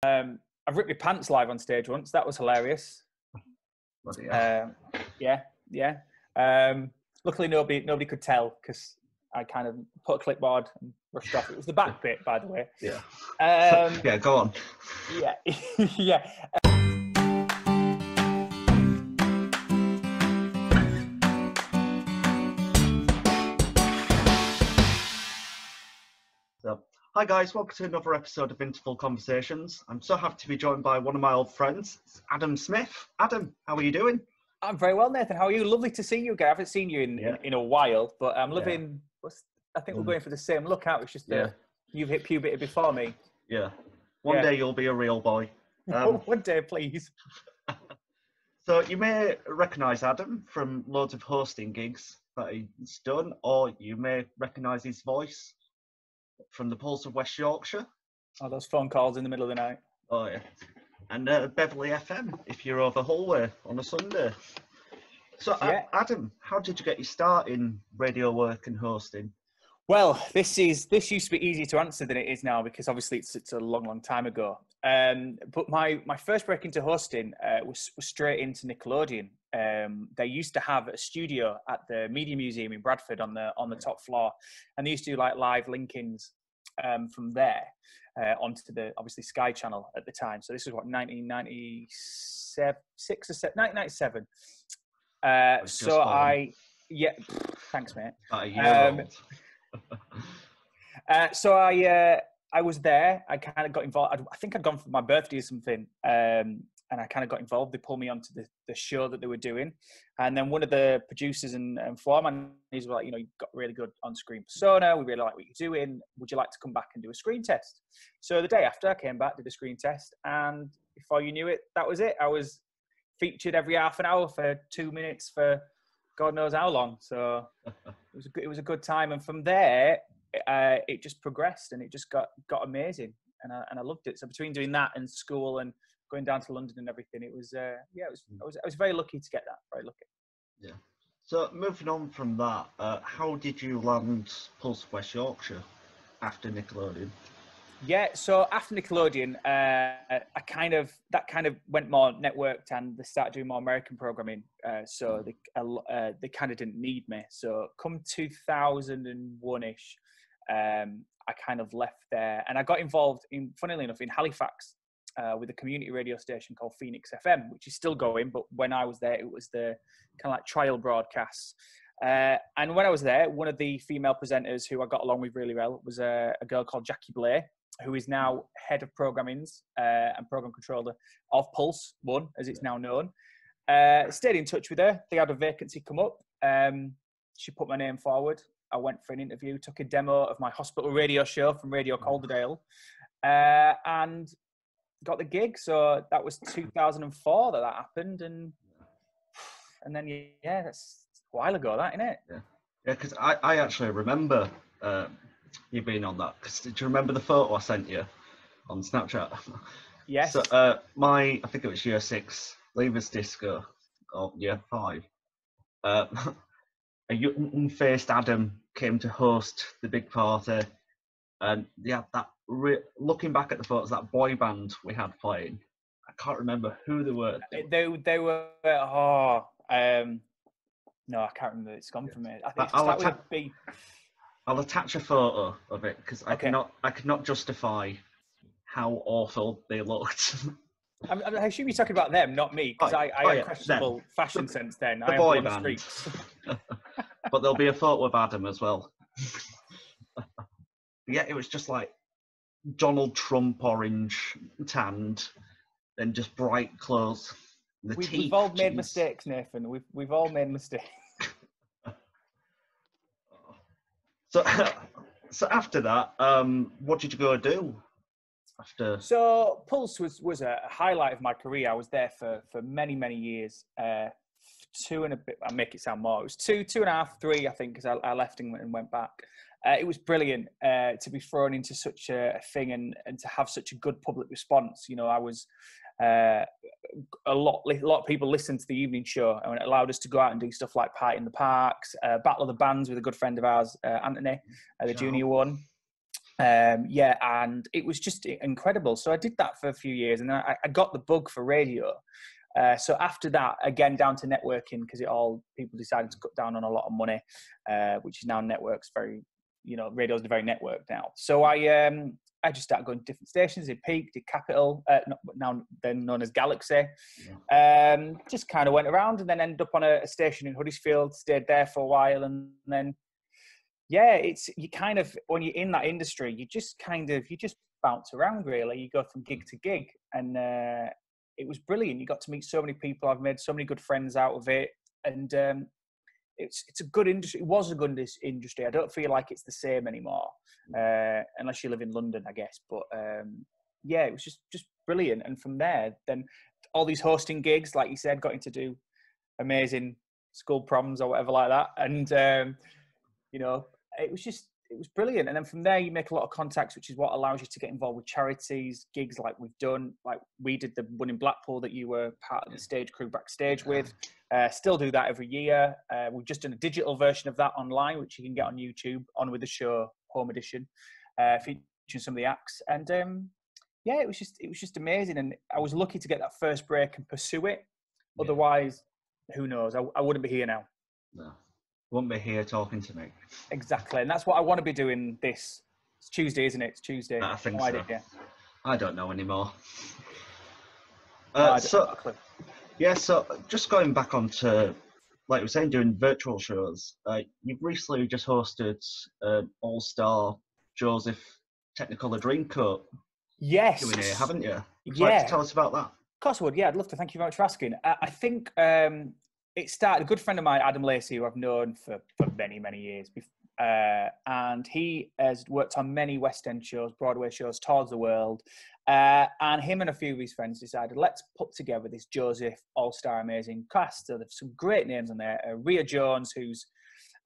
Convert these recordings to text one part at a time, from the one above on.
I've ripped my pants live on stage once. That was hilarious. Bloody hell. Yeah. Luckily, nobody could tell because I kind of put a clipboard and rushed off. It was the back bit, by the way. Yeah. Yeah, go on. Yeah, yeah. So, hi guys, welcome to another episode of Interval Conversations. I'm so happy to be joined by one of my old friends, Adam Smith. Adam, how are you doing? I'm very well, Nathan. How are you? Lovely to see you again. I haven't seen you in a while, but I'm loving. I think we're going for the same look, aren't we? It's just you've hit puberty before me. Yeah. One day you'll be a real boy. One day, please. So you may recognise Adam from loads of hosting gigs that he's done, or you may recognise his voice from the Pulse of West Yorkshire. Oh, those phone calls in the middle of the night. Oh, yeah. And Beverley FM, if you're over Hullway on a Sunday. So, Adam, how did you get your start in radio work and hosting? Well, this used to be easier to answer than it is now because obviously it's a long time ago. But my first break into hosting was straight into Nickelodeon. They used to have a studio at the Media Museum in Bradford on the top floor, and they used to do like live link-ins from there onto the obviously Sky Channel at the time. So this was what 1997. Thanks, mate. About a year old. So I was there. I kind of got involved. I think I'd gone for my birthday or something, and I kind of got involved. They pulled me onto the show that they were doing, and then one of the producers and floor managers were like, you've got really good on-screen persona. We really like what you're doing. Would you like to come back and do a screen test? So the day after, I came back, did a screen test, and before you knew it, that was it. I was featured every half an hour for 2 minutes for God knows how long. So it was a good time, and from there it just progressed, and it just got amazing, and I loved it. So between doing that and school and going down to London and everything, it was I was very lucky to get that. Very lucky. Yeah. So moving on from that, how did you land Pulse West Yorkshire after Nickelodeon? Yeah, so after Nickelodeon, that kind of went more networked, and they started doing more American programming. So they kind of didn't need me. So come 2001-ish, I kind of left there, and I got involved funnily enough, in Halifax with a community radio station called Phoenix FM, which is still going. But when I was there, it was the kind of like trial broadcasts. And when I was there, one of the female presenters who I got along with really well was a girl called Jackie Blair, who is now head of programmings and program controller of Pulse 1, as it's now known. Stayed in touch with her. They had a vacancy come up. She put my name forward. I went for an interview, took a demo of my hospital radio show from Radio Calderdale, and got the gig. So that was 2004 that happened. And then, that's a while ago, that, isn't it? Yeah, because I actually remember you being on that. Cause did you remember the photo I sent you on Snapchat? Yes. So I think it was year 6 Leavers Disco, or year 5. A young-faced Adam came to host the big party, and looking back at the photos, that boy band we had playing, I can't remember who they were. They were no, I can't remember. It's gone from me. I think I'll attach a photo of it because I cannot justify how awful they looked. I assume you're talking about them, not me, because I had questionable fashion sense then. The boy band. But there'll be a photo of Adam as well. Yeah, it was just like Donald Trump orange tanned, then just bright clothes. We've all made mistakes, Nathan. We've all made mistakes. So after that, what did you go do? So Pulse was a highlight of my career. I was there for many years. 2 and a bit. I'll make it sound more. It was 2.5, 3, I think, because I left and went back. It was brilliant to be thrown into such a thing and to have such a good public response. I was a lot of people listened to the evening show, and it allowed us to go out and do stuff like Party in the Parks, Battle of the Bands with a good friend of ours, Anthony, the junior one. Yeah, and it was just incredible. So I did that for a few years, and then I got the bug for radio. So after that, again, down to networking, because people decided to cut down on a lot of money, which is now networks very, radio's very networked now. So I just started going to different stations. Did Peak, did Capital, now then known as Galaxy. Just kind of went around and then ended up on a station in Huddersfield, stayed there for a while, and then, yeah, you kind of, when you're in that industry, you just bounce around, really. You go from gig to gig, and it was brilliant. You got to meet so many people. I've made so many good friends out of it, and it's a good industry. It was a good industry. I don't feel like it's the same anymore, unless you live in London, I guess. But yeah, it was just brilliant. And from there, then all these hosting gigs, like you said, got into do amazing school proms or whatever like that, and it was brilliant. And then from there, you make a lot of contacts, which is what allows you to get involved with charities, gigs like we've done. Like we did the one in Blackpool that you were part of the stage crew backstage with. Still do that every year. We've just done a digital version of that online, which you can get on YouTube, On With The Show, Home Edition, featuring some of the acts. And yeah, it was just amazing. And I was lucky to get that first break and pursue it. Otherwise, who knows? I wouldn't be here now. No. Won't be here talking to me. Exactly, and that's what I want to be doing this. It's Tuesday, isn't it? It's Tuesday. I think no so. Idea. I don't know anymore. So just going back onto, like we were saying, doing virtual shows. You've recently just hosted All-Star Joseph Technicolor Dreamcoat. Yes. Q&A, haven't you? Would you Yeah. like to tell us about that? Of course I would. Yeah, I'd love to. Thank you very much for asking. I think it started, a good friend of mine, Adam Lacey, who I've known for many, many years, and he has worked on many West End shows, Broadway shows, tours the world, and him and a few of his friends decided, let's put together this Joseph All-Star Amazing cast. So there's some great names on there. Rhea Jones, who's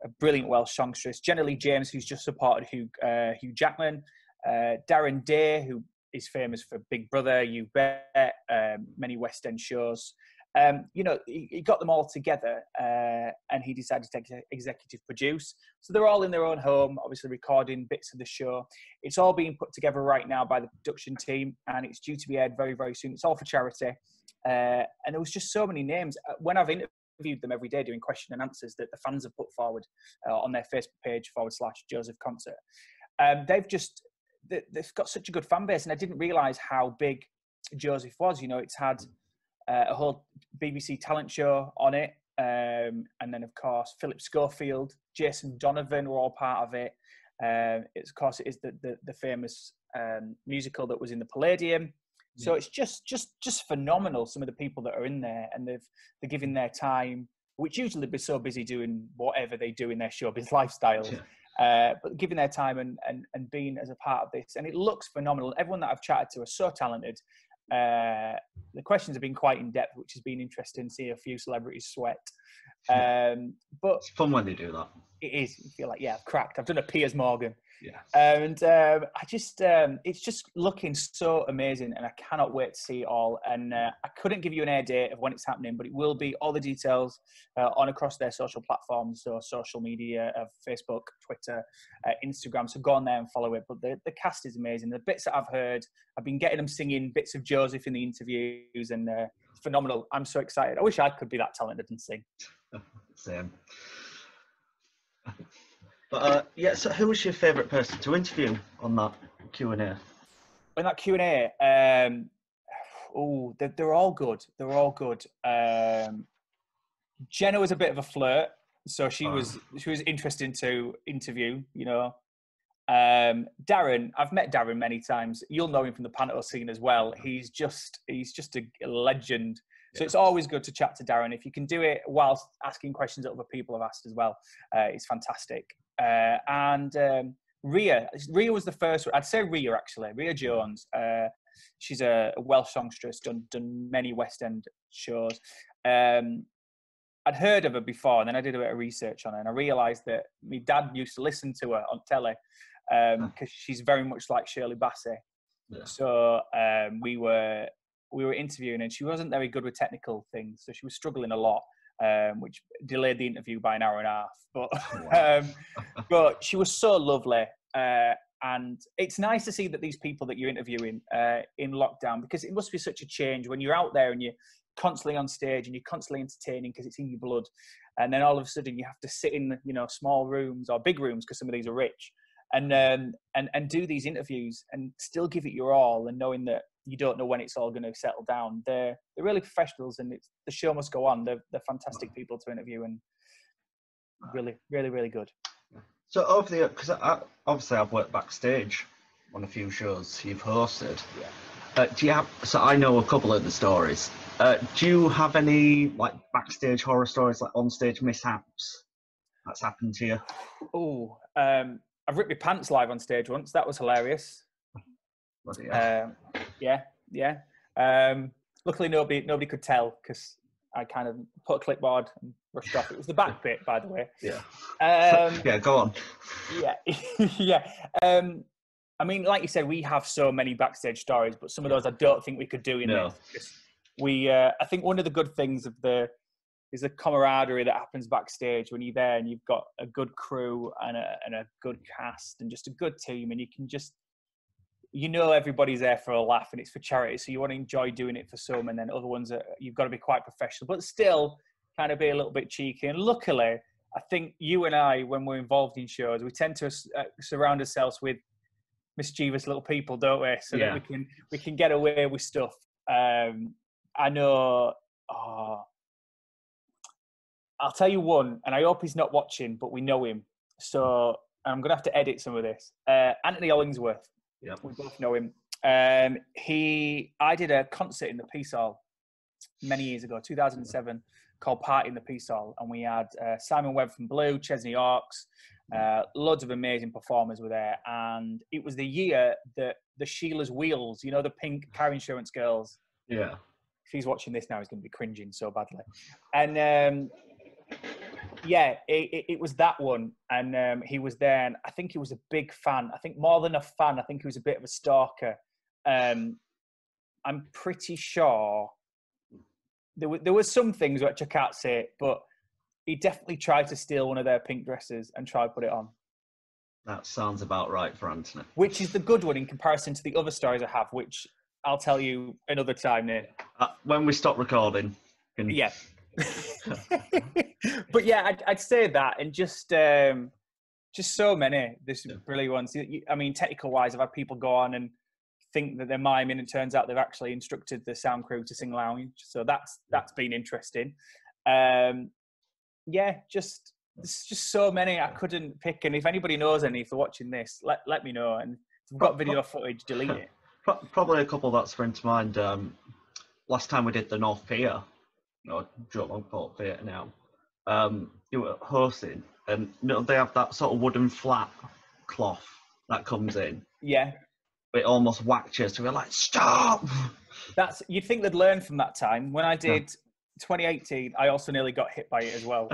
a brilliant Welsh songstress, Jenna Lee James, who's just supported Hugh Jackman, Darren Day, who is famous for Big Brother, You Bet, many West End shows. He got them all together and he decided to executive produce. So they're all in their own home, obviously recording bits of the show. It's all being put together right now by the production team and it's due to be aired very, very soon. It's all for charity. And there was just so many names. When I've interviewed them every day doing question and answers that the fans have put forward on their Facebook page /Joseph Concert, they've got such a good fan base. And I didn't realise how big Joseph was. It's had a whole BBC talent show on it. And then, of course, Philip Schofield, Jason Donovan were all part of it. It is the famous musical that was in the Palladium. So it's just phenomenal, some of the people that are in there. And they're giving their time, which usually be so busy doing whatever they do in their showbiz lifestyles. But giving their time and being as a part of this. And it looks phenomenal. Everyone that I've chatted to are so talented. The questions have been quite in depth, which has been interesting. See a few celebrities sweat, but it's fun when they do that. It is. You feel like, I've cracked. I've done a Piers Morgan, and it's just looking so amazing, and I cannot wait to see it all. And I couldn't give you an air date of when it's happening, but it will be all the details on across their social platforms, so social media of Facebook, Twitter, Instagram. So go on there and follow it. But the cast is amazing. The bits that I've heard, I've been getting them singing bits of Joseph in the interviews, and it's phenomenal. I'm so excited. I wish I could be that talented and sing. Same. But so who was your favourite person to interview on that Q&A? In that Q&A, they're all good. They're all good. Jenna was a bit of a flirt, so she was interesting to interview. Darren, I've met Darren many times. You'll know him from the panto scene as well. He's just a legend. So it's always good to chat to Darren. If you can do it whilst asking questions that other people have asked as well, it's fantastic. And Rhea was the first one. I'd say Rhea, actually. Rhea Jones. She's a Welsh songstress, done many West End shows. I'd heard of her before, and then I did a bit of research on her, and I realised that my dad used to listen to her on telly because she's very much like Shirley Bassey. Yeah. So we were interviewing, and she wasn't very good with technical things, so she was struggling a lot, which delayed the interview by an hour and a half. But but she was so lovely, And it's nice to see that these people that you're interviewing in lockdown, because it must be such a change when you're out there and you're constantly on stage and you're constantly entertaining because it's in your blood. And then all of a sudden you have to sit in, small rooms or big rooms, because some of these are rich, and do these interviews and still give it your all, and knowing that you don't know when it's all going to settle down. They're really professionals, and the show must go on. They're fantastic people to interview, and really, really, really good. So because obviously I've worked backstage on a few shows you've hosted. Yeah. Do you have? So I know a couple of the stories. Do you have any like backstage horror stories, like on-stage mishaps that's happened to you? Oh, I've ripped my pants live on stage once. That was hilarious. Bloody hell. Yeah. Luckily, nobody could tell, because I kind of put a clipboard and rushed off. It was the back bit, by the way. Yeah. Yeah, go on. Yeah, yeah. I mean, like you said, we have so many backstage stories, but some of those I don't think we could do in this. I think one of the good things is the camaraderie that happens backstage when you're there and you've got a good crew and a good cast and just a good team, and you can just, everybody's there for a laugh and it's for charity, so you want to enjoy doing it for some, and then other ones you've got to be quite professional, but still kind of be a little bit cheeky. And luckily, I think you and I, when we're involved in shows, we tend to surround ourselves with mischievous little people, don't we? So that we can get away with stuff. I know. I'll tell you one, and I hope he's not watching, but we know him, so I'm going to have to edit some of this. Anthony Hollingsworth. Yeah, we both know him. I did a concert in the Peace Hall many years ago, 2007, called Party in the Peace Hall, and we had Simon Webb from Blue, Chesney Hawkes, loads of amazing performers were there, and it was the year that the Sheila's Wheels, the pink car insurance girls. Yeah. If he's watching this now, he's going to be cringing so badly. And it was that one, and he was there, and I think he was a big fan. I think more than a fan, I think he was a bit of a stalker. I'm pretty sure there was some things which I can't say, but he definitely tried to steal one of their pink dresses and try to put it on. That sounds about right for Anthony. Which is the good one in comparison to the other stories I have, which I'll tell you another time, Nick. When we stop recording. Yeah. But yeah, I'd say that, and just so many. There's brilliant ones. I mean, technical wise, I've had people go on and think that they're miming, and it turns out they've actually instructed the sound crew to sing lounge. So that's been interesting. There's just so many I couldn't pick. And if anybody knows any, if they're watching this, let me know. And if we've got video footage, delete it. Probably a couple that spring to mind. Last time we did the North Pier, Joe Longport Theatre now. You were hosting, and they have that sort of wooden flat cloth that comes in. Yeah. It almost whacked you, so we're like, stop! You'd think they'd learn from that time. When I did 2018, I also nearly got hit by it as well.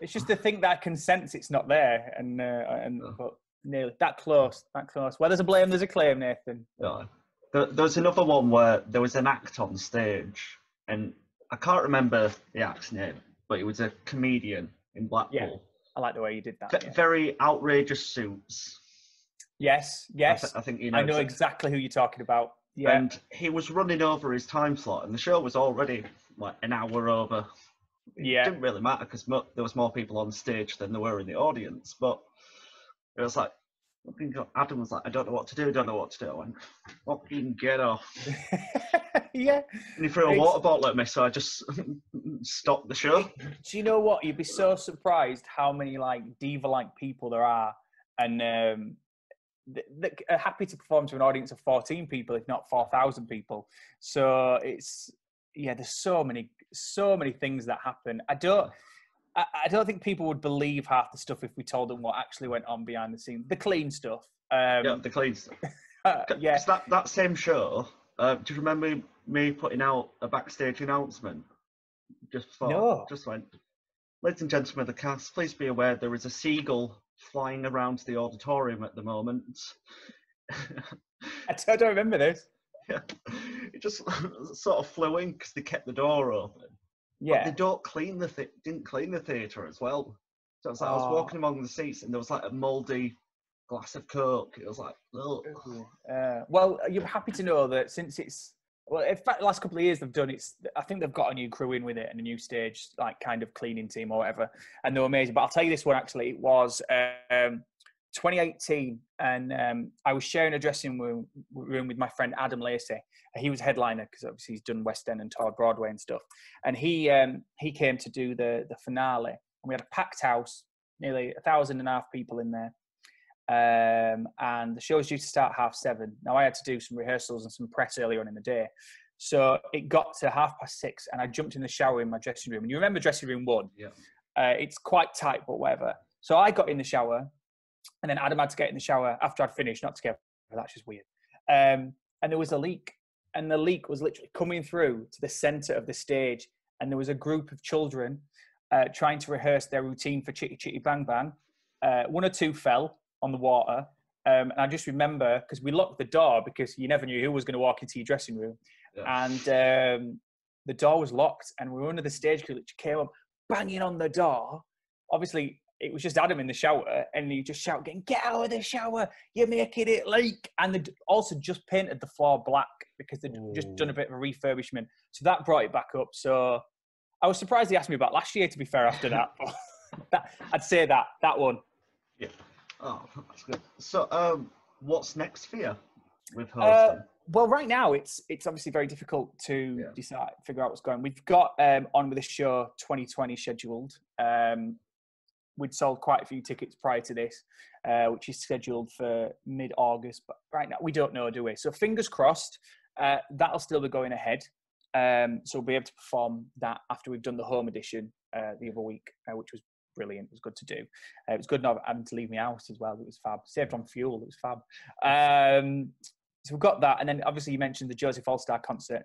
It's just to think that I can sense it's not there, but nearly that close. Where there's a blame, there's a claim, Nathan. Yeah. There was another one where there was an act on stage, and I can't remember the act's name, but it was a comedian in Blackpool. Yeah, I like the way you did that. Very outrageous suits. Yes. I think you know. I know exactly who you're talking about. Yeah. And he was running over his time slot, and the show was already like an hour over. Yeah. It didn't really matter because there was more people on stage than there were in the audience. But it was like, Adam was like, I don't know what to do. I went, fucking get off. Yeah. And he threw a water bottle at me, so I just stopped the show. Do you know what? You'd be so surprised how many like diva-like people there are, and that are happy to perform to an audience of 14 people, if not 4,000 people. So there's so many things that happen. I don't think people would believe half the stuff if we told them what actually went on behind the scenes. The clean stuff. The clean stuff. Yeah. That same show, do you remember me putting out a backstage announcement? Just went, ladies and gentlemen of the cast, please be aware there is a seagull flying around the auditorium at the moment. I don't remember this. Yeah. It just sort of flew in because they kept the door open. Yeah. But they didn't clean the theatre as well. So it was like I was walking among the seats, and there was like a mouldy glass of Coke. It was like, oh. Well, you're happy to know that since it's, well, in fact, the last couple of years they've done it, I think they've got a new crew in with it and a new stage, like kind of cleaning team or whatever, and they're amazing. But I'll tell you this one, actually, it was 2018, and I was sharing a dressing room with my friend Adam Lacey. He was headliner because obviously he's done West End and toured Broadway and stuff. And he came to do the finale, and we had a packed house, nearly 1,500 people in there. And the show was due to start 7:30. Now I had to do some rehearsals and some press earlier on in the day. So it got to 6:30 and I jumped in the shower in my dressing room. And you remember dressing room 1? Yeah. It's quite tight, but whatever. So I got in the shower, and then Adam had to get in the shower after I'd finished, not together. That's just weird. And there was a leak, and the leak was literally coming through to the center of the stage. And there was a group of children trying to rehearse their routine for Chitty Chitty Bang Bang. 1 or 2 fell on the water. And I just remember, because we locked the door because you never knew who was going to walk into your dressing room. Yeah. And the door was locked, and we were under the stage crew, which came up banging on the door. Obviously, it was just Adam in the shower, and he just shouted, "Get out of the shower! You're making it leak!" And they also just painted the floor black because they'd just done a bit of a refurbishment. So that brought it back up. So I was surprised he asked me about last year, to be fair, after that. I'd say that one. Yeah. Oh, that's good. So, what's next for you with hosting? Well, right now it's obviously very difficult to figure out what's going on. We've got On With The Show 2020 scheduled. We'd sold quite a few tickets prior to this, which is scheduled for mid-August. But right now, we don't know, do we? So fingers crossed, that'll still be going ahead. So we'll be able to perform that after we've done the home edition the other week, which was brilliant. It was good to do. It was good not having to leave my house as well. It was fab. Saved on fuel. It was fab. So we've got that. And then obviously you mentioned the Joseph All-Star concert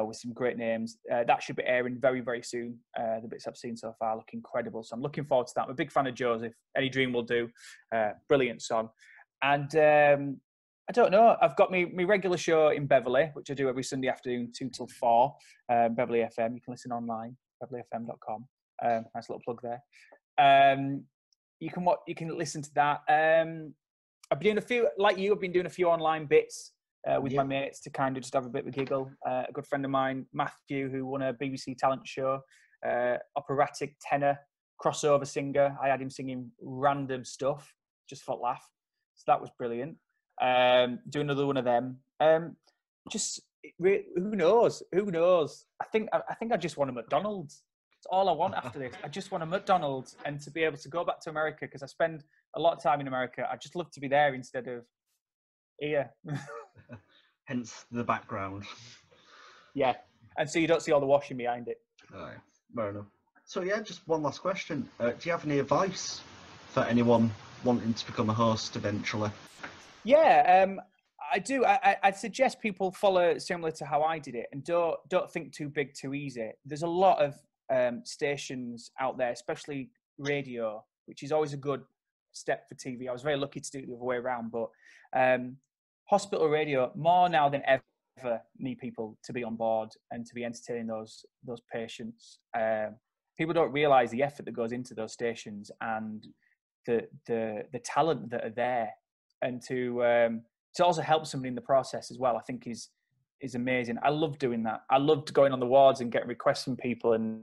with some great names. That should be airing very, very soon. The bits I've seen so far look incredible. So I'm looking forward to that. I'm a big fan of Joseph. Any Dream Will Do. Brilliant song. And I don't know. I've got my regular show in Beverley, which I do every Sunday afternoon, 2 till 4. Beverley FM. You can listen online, beverleyfm.com. Nice little plug there. You can listen to that. I've been doing a few, like you, I've been doing a few online bits with my mates to kind of just have a bit of a giggle. A good friend of mine, Matthew, who won a BBC talent show, operatic tenor, crossover singer. I had him singing random stuff just for laugh. So that was brilliant. Do another one of them. Who knows? I think I just want a McDonald's. It's all I want after this. I just want a McDonald's and to be able to go back to America because I spend a lot of time in America. I just love to be there instead of here. Hence the background. Yeah. And so you don't see all the washing behind it. Oh, yeah. Fair enough. So yeah, just one last question. Do you have any advice for anyone wanting to become a host eventually? Yeah, I do. I'd suggest people follow similar to how I did it and don't think too big, too easy. There's a lot of stations out there, especially radio, which is always a good step for TV. I was very lucky to do it the other way around, but hospital radio, more now than ever, need people to be on board and to be entertaining those patients. People don't realise the effort that goes into those stations and the talent that are there, and to also help somebody in the process as well, I think is amazing. I love doing that. I loved going on the wards and getting requests from people and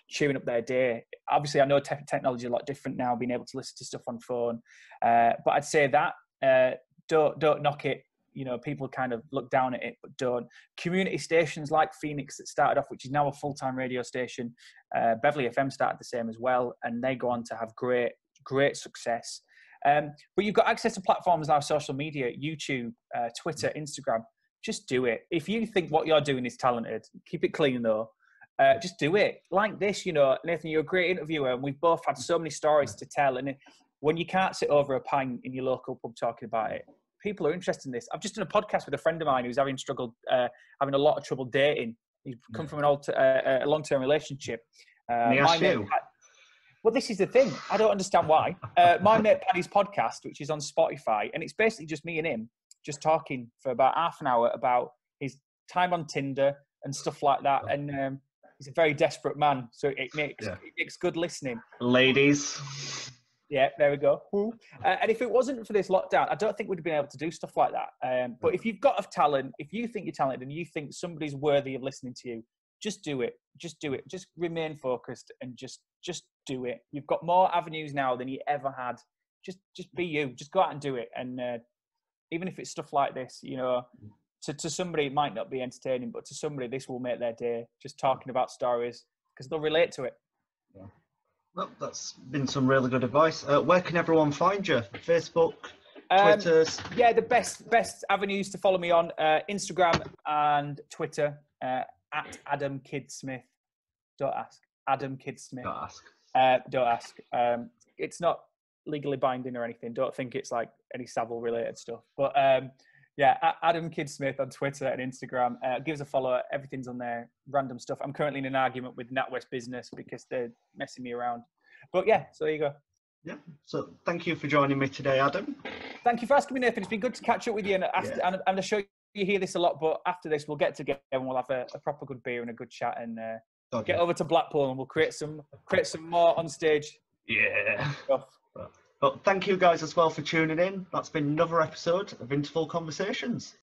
cheering up their day. Obviously, I know technology is a lot different now, being able to listen to stuff on phone. But I'd say that don't knock it. You know, people kind of look down at it, but don't. Community stations like Phoenix that started off, which is now a full-time radio station. Beverley FM started the same as well, and they go on to have great success. But you've got access to platforms now, social media, YouTube, Twitter, Instagram. Just do it. If you think what you're doing is talented, keep it clean though. Just do it. Like this, you know, Nathan, you're a great interviewer, and we've both had so many stories to tell. And when you can't sit over a pint in your local pub talking about it, people are interested in this. I've just done a podcast with a friend of mine who's having a lot of trouble dating. He's come from a long-term relationship. Well, this is the thing. I don't understand why. My mate Paddy's podcast, which is on Spotify, and it's basically just me and him just talking for about half an hour about his time on Tinder and stuff like that. And he's a very desperate man, so it makes good listening. Ladies. Yeah, there we go. And if it wasn't for this lockdown, I don't think we'd have been able to do stuff like that. But if you've got a talent, if you think you're talented and you think somebody's worthy of listening to you, just do it. Just do it. Just remain focused and just do it. You've got more avenues now than you ever had. Just be you. Just go out and do it. And even if it's stuff like this, you know, to somebody it might not be entertaining, but to somebody this will make their day. Just talking about stories because they'll relate to it. Yeah. Well, that's been some really good advice. Where can everyone find you? Facebook, Twitter? Yeah, the best avenues to follow me on Instagram and Twitter at Adam Kidd Smith. Don't ask. Adam Kidd Smith. Don't ask. Don't ask. It's not legally binding or anything. Don't think it's like any Savile related stuff. But yeah, Adam Kidd Smith on Twitter and Instagram. Give us a follow. Everything's on there. Random stuff. I'm currently in an argument with NatWest Business because they're messing me around. But yeah, so there you go. Yeah. So thank you for joining me today, Adam. Thank you for asking me, Nathan. It's been good to catch up with you. And I'm sure you hear this a lot, but after this, we'll get together and we'll have a proper good beer and a good chat and get over to Blackpool and we'll create some more on stage. Yeah. Stuff. But thank you guys as well for tuning in. That's been another episode of Interval Conversations.